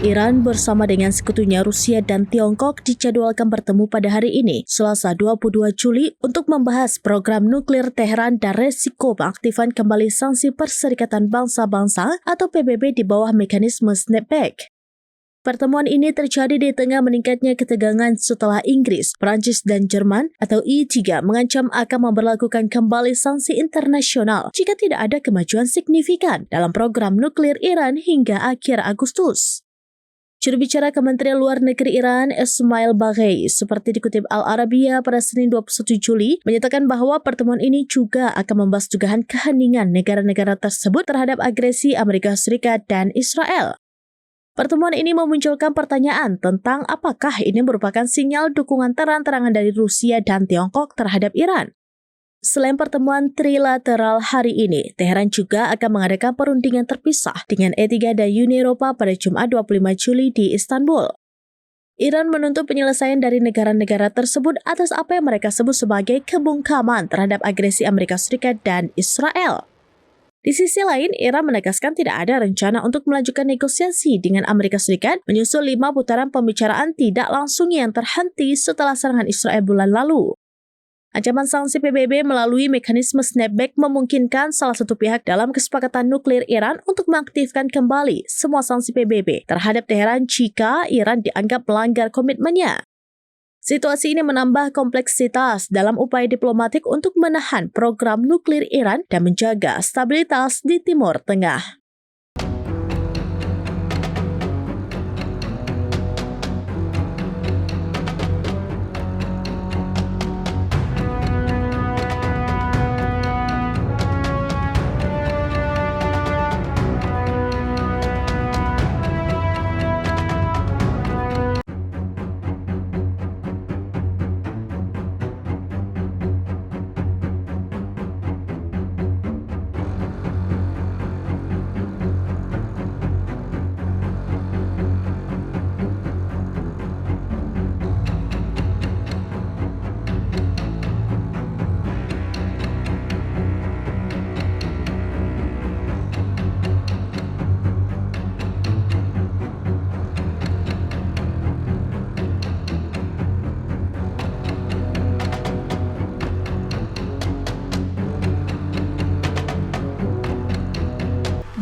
Iran bersama dengan sekutunya Rusia dan Tiongkok dijadwalkan bertemu pada hari ini, Selasa 22 Juli, untuk membahas program nuklir Teheran dan resiko pengaktifan kembali sanksi Perserikatan Bangsa-Bangsa atau PBB di bawah mekanisme snapback. Pertemuan ini terjadi di tengah meningkatnya ketegangan setelah Inggris, Prancis, dan Jerman atau E3 mengancam akan memberlakukan kembali sanksi internasional jika tidak ada kemajuan signifikan dalam program nuklir Iran hingga akhir Agustus. Juru bicara Kementerian Luar Negeri Iran, Ismail Baghai, seperti dikutip Al Arabiya pada Senin 21 Juli, menyatakan bahwa pertemuan ini juga akan membahas dugaan keheningan negara-negara tersebut terhadap agresi Amerika Serikat dan Israel. Pertemuan ini memunculkan pertanyaan tentang apakah ini merupakan sinyal dukungan terang-terangan dari Rusia dan Tiongkok terhadap Iran. Selain pertemuan trilateral hari ini, Teheran juga akan mengadakan perundingan terpisah dengan E3 dan Uni Eropa pada Jumat 25 Juli di Istanbul. Iran menuntut penyelesaian dari negara-negara tersebut atas apa yang mereka sebut sebagai kebungkaman terhadap agresi Amerika Serikat dan Israel. Di sisi lain, Iran menegaskan tidak ada rencana untuk melanjutkan negosiasi dengan Amerika Serikat menyusul 5 putaran pembicaraan tidak langsung yang terhenti setelah serangan Israel bulan lalu. Ancaman sanksi PBB melalui mekanisme snapback memungkinkan salah satu pihak dalam kesepakatan nuklir Iran untuk mengaktifkan kembali semua sanksi PBB terhadap Teheran jika Iran dianggap melanggar komitmennya. Situasi ini menambah kompleksitas dalam upaya diplomatik untuk menahan program nuklir Iran dan menjaga stabilitas di Timur Tengah.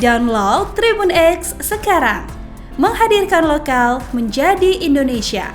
Download Tribun X sekarang, menghadirkan lokal menjadi Indonesia.